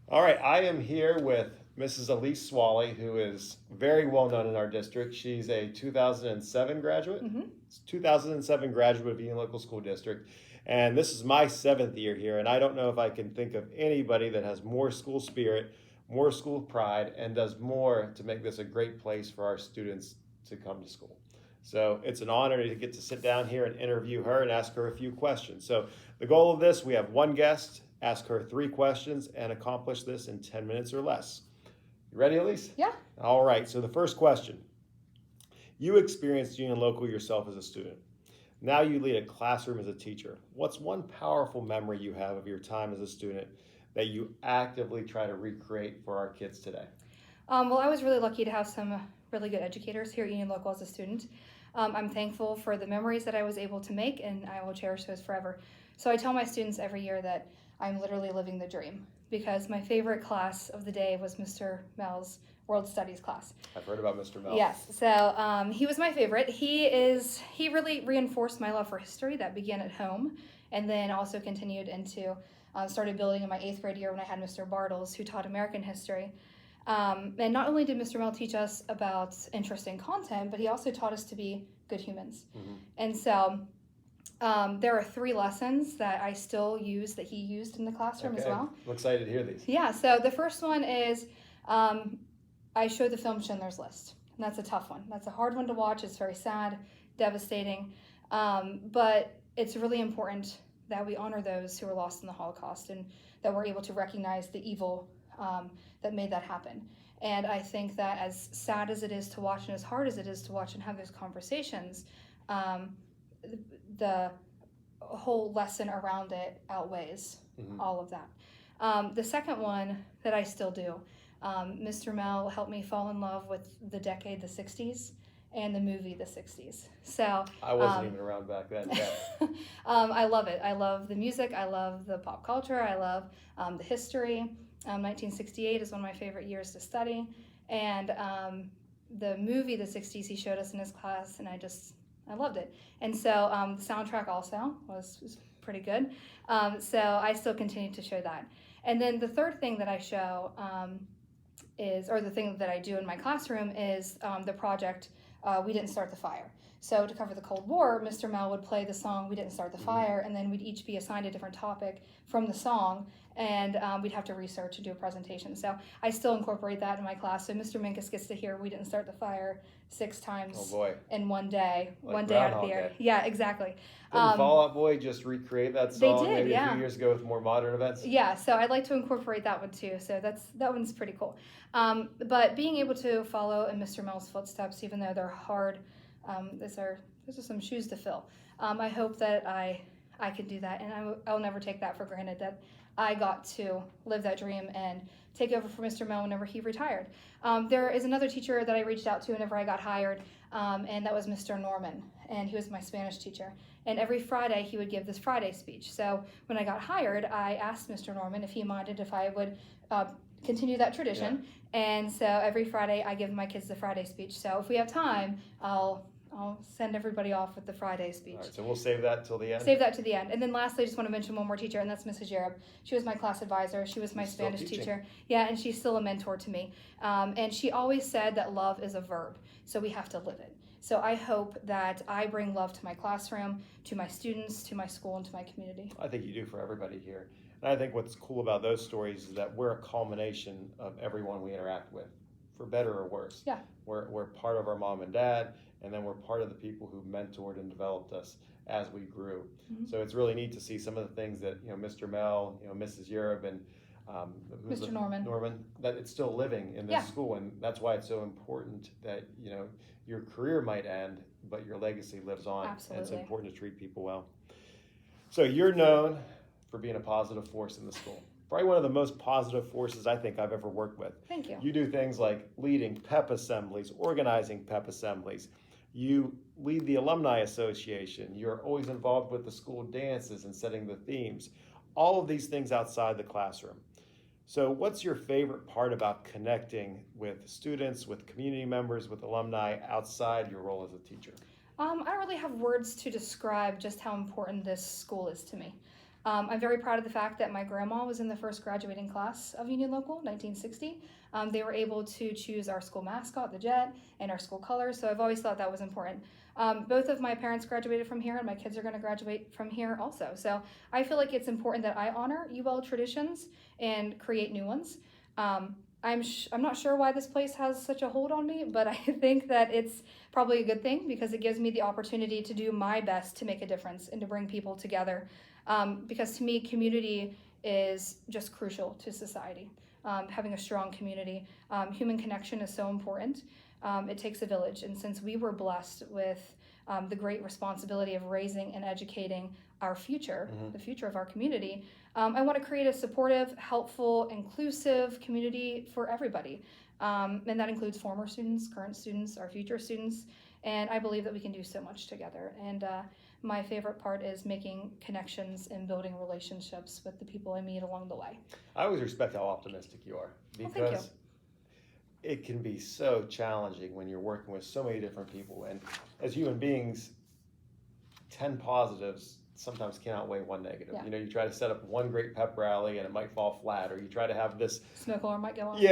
All right, I am here with Mrs. Elyse Swallie, who is very well known in our district. She's a 2007 graduate, Mm-hmm. 2007 graduate of Union Local School District. And this is my seventh year here, and I don't know if I can think of anybody that has more school spirit, more school pride, and does more to make this a great place for our students to come to school. So it's an honor to get to sit down here and interview her and ask her a few questions. So the goal of this, we have one guest, ask her 3 questions, and accomplish this in 10 minutes or less. You ready, Elyse? Yeah. All right, so the first question. You experienced Union Local yourself as a student. Now you lead a classroom as a teacher. What's one powerful memory you have of your time as a student that you actively try to recreate for our kids today? Well, I was really lucky to have some really good educators here at Union Local as a student. I'm thankful for the memories that I was able to make, and I will cherish those forever. So I tell my students every year that I'm literally living the dream, because my favorite class of the day was Mr. Mel's World Studies class. I've heard about Mr. Mel. Yes, so he was my favorite. He really reinforced my love for history that began at home, and then also continued into started building in my 8th grade year when I had Mr. Bartles, who taught American history. And not only did Mr. Mel teach us about interesting content, but he also taught us to be good humans. Mm-hmm. And so there are 3 lessons that I still use that he used in the classroom as well. I'm excited to hear these. Yeah, so the first one is I showed the film Schindler's List. And that's a tough one. That's a hard one to watch. It's very sad, devastating. But it's really important that we honor those who were lost in the Holocaust and that we're able to recognize the evil that made that happen. And I think that as sad as it is to watch and as hard as it is to watch and have those conversations, the whole lesson around it outweighs all of that. The second one that I still do, Mr. Mel helped me fall in love with the decade, the 60s, and the movie, the 60s. So I wasn't even around back then. Yeah. I love it. I love the music. I love the pop culture. I love the history. 1968 is one of my favorite years to study. And the movie, the 60s, he showed us in his class, and I loved it. And so the soundtrack also was pretty good. So I still continue to show that. And then the third thing that I show the thing that I do in my classroom is the project We Didn't Start the Fire. So to cover the Cold War, Mr. Mel would play the song We Didn't Start the Fire, and then we'd each be assigned a different topic from the song, and we'd have to research and do a presentation. So I still incorporate that in my class. So Mr. Minkus gets to hear We Didn't Start the Fire 6 times in one day, like one day out of the Groundhog year. Day. Yeah, exactly. Didn't Fall Out Boy just recreate that song They did, maybe yeah. a few years ago with more modern events? Yeah, so I'd like to incorporate that one too. So that one's pretty cool. But being able to follow in Mr. Mel's footsteps, even though they're hard, those are some shoes to fill. I hope that I can do that, and I'll never take that for granted that I got to live that dream and take over for Mr. Mel whenever he retired. There is another teacher that I reached out to whenever I got hired, and that was Mr. Norman, and he was my Spanish teacher. And every Friday he would give this Friday speech. So when I got hired, I asked Mr. Norman if he minded if I would continue that tradition. Yeah. And so every Friday I give my kids the Friday speech. So if we have time, I'll send everybody off with the Friday speech. All right, so we'll save that till the end. Save that to the end. And then lastly, I just want to mention one more teacher, and that's Mrs. Yareb. She was my class advisor. She was my Spanish teacher. Yeah, and she's still a mentor to me. And she always said that love is a verb, so we have to live it. So I hope that I bring love to my classroom, to my students, to my school, and to my community. I think you do for everybody here. And I think what's cool about those stories is that we're a culmination of everyone we interact with, for better or worse. Yeah. We're part of our mom and dad, and then we're part of the people who mentored and developed us as we grew. Mm-hmm. So it's really neat to see some of the things that Mr. Mel, Mrs. Yareb, and Mr. Norman, that it's still living in this school, and that's why it's so important that your career might end, but your legacy lives on. Absolutely. And it's important to treat people well. So you're known for being a positive force in the school. Probably one of the most positive forces I think I've ever worked with. Thank you. You do things like leading PEP assemblies, organizing PEP assemblies. You lead the Alumni Association. You're always involved with the school dances and setting the themes. All of these things outside the classroom. So what's your favorite part about connecting with students, with community members, with alumni outside your role as a teacher? I don't really have words to describe just how important this school is to me. I'm very proud of the fact that my grandma was in the first graduating class of Union Local, 1960. They were able to choose our school mascot, the Jet, and our school colors, so I've always thought that was important. Both of my parents graduated from here, and my kids are going to graduate from here also. So I feel like it's important that I honor UL traditions and create new ones. I'm not sure why this place has such a hold on me, but I think that it's probably a good thing because it gives me the opportunity to do my best to make a difference and to bring people together. Because to me, community is just crucial to society. Having a strong community. Human connection is so important. It takes a village, and since we were blessed with the great responsibility of raising and educating our future, the future of our community, I want to create a supportive, helpful, inclusive community for everybody. And that includes former students, current students, our future students, and I believe that we can do so much together. And my favorite part is making connections and building relationships with the people I meet along the way. I always respect how optimistic you are Well, thank you. because it can be so challenging when you're working with so many different people. And as human beings, 10 positives sometimes can outweigh one negative. Yeah. You know, you try to set up one great pep rally and it might fall flat, or you try to have this Smoke alarm might go off. you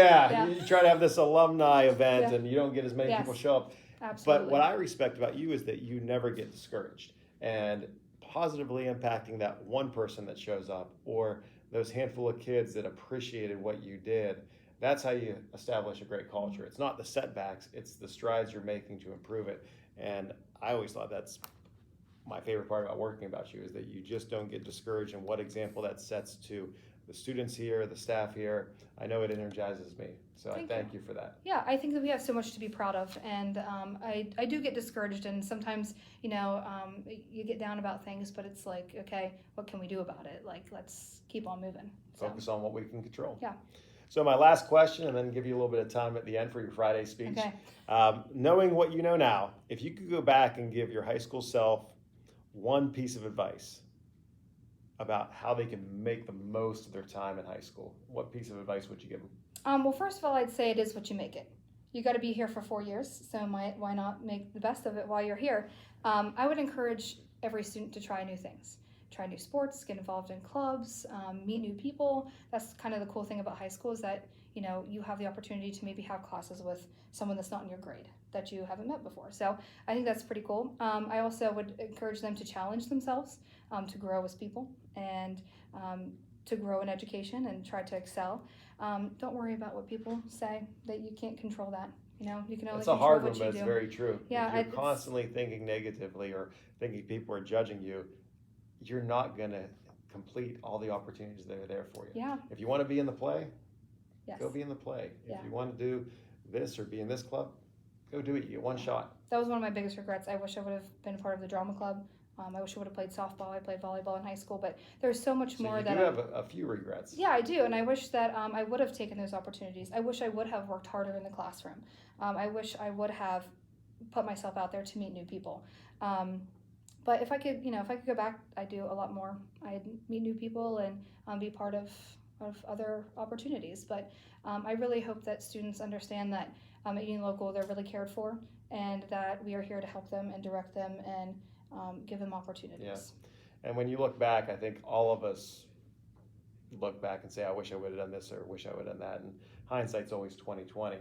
try to have this alumni event Yeah. and you don't get as many Yes. people show up. Absolutely. But what I respect about you is that you never get discouraged, and positively impacting that one person that shows up or those handful of kids that appreciated what you did. That's how you establish a great culture. It's not the setbacks, it's the strides you're making to improve it. And I always thought that's my favorite part about working about you, is that you just don't get discouraged, and what example that sets to the students here, the staff here. I know it energizes me, so I thank you for that. Yeah, I think that we have so much to be proud of, and I do get discouraged, and sometimes, you get down about things, but it's like, okay, what can we do about it? Like, let's keep on moving. So. Focus on what we can control. Yeah. So my last question, and then give you a little bit of time at the end for your Friday speech. Okay. Knowing what you know now, if you could go back and give your high school self one piece of advice about how they can make the most of their time in high school, what piece of advice would you give them? Well, first of all, I'd say it is what you make it. You got to be here for 4 years, so why not make the best of it while you're here? I would encourage every student to try new things. Try new sports, get involved in clubs, meet new people. That's kind of the cool thing about high school, is that you have the opportunity to maybe have classes with someone that's not in your grade that you haven't met before. So I think that's pretty cool. I also would encourage them to challenge themselves, to grow as people, and to grow in education and try to excel. Don't worry about what people say, that you can't control that. You can only It's a control hard what one, you but do. it's very true. Yeah, if you're constantly thinking negatively or thinking people are judging you, you're not going to complete all the opportunities that are there for you. Yeah. If you want to be in the play, Yes. go be in the play. Yeah. If you want to do this or be in this club, go do it. You get one shot. That was one of my biggest regrets. I wish I would have been part of the drama club. I wish I would have played softball. I played volleyball in high school, but there's so much more you that do have a few regrets. Yeah, I do, and I wish that I would have taken those opportunities. I wish I would have worked harder in the classroom. I wish I would have put myself out there to meet new people. But if I could, if I could go back, I'd do a lot more. I'd meet new people and be part of other opportunities. But I really hope that students understand that at Union Local, they're really cared for, and that we are here to help them and direct them and give them opportunities. Yeah. And when you look back, I think all of us look back and say, I wish I would have done this or wish I would have done that. And hindsight's always 20/20.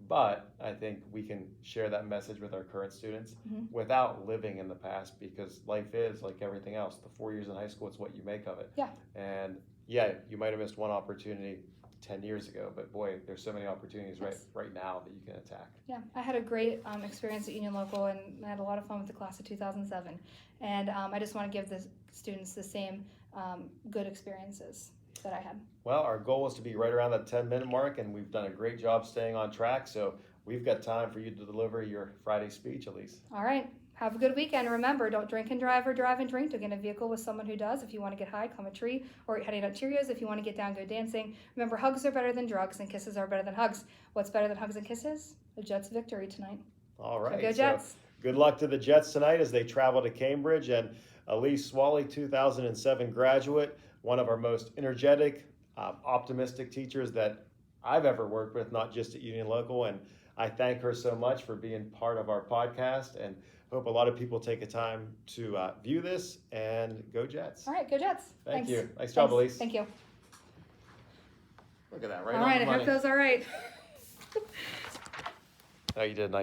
But I think we can share that message with our current students without living in the past, because life is like everything else. The 4 years in high school, it's what you make of it. Yeah. And yeah, you might have missed one opportunity 10 years ago, but boy, there's so many opportunities right now that you can attack. Yeah, I had a great experience at Union Local, and I had a lot of fun with the class of 2007. And I just want to give the students the same good experiences that I had. Well, our goal is to be right around that 10-minute mark, and we've done a great job staying on track. So we've got time for you to deliver your Friday speech, Elyse. All right. Have a good weekend. Remember, don't drink and drive or drive and drink. Don't get in a vehicle with someone who does. If you want to get high, climb a tree or eat Honey Nut Cheerios. If you want to get down, go dancing. Remember, hugs are better than drugs, and kisses are better than hugs. What's better than hugs and kisses? The Jets' victory tonight. All right. So go Jets. Good luck to the Jets tonight as they travel to Cambridge. And Elyse Swallie, 2007 graduate, one of our most energetic, optimistic teachers that I've ever worked with, not just at Union Local. And I thank her so much for being part of our podcast and Hope a lot of people take the time to view this, and go Jets. All right, go Jets. Thank Thanks. you. Nice job, Elyse. Thank you. Look at that, right All on right, the I money. hope those are right. Oh, you did nice.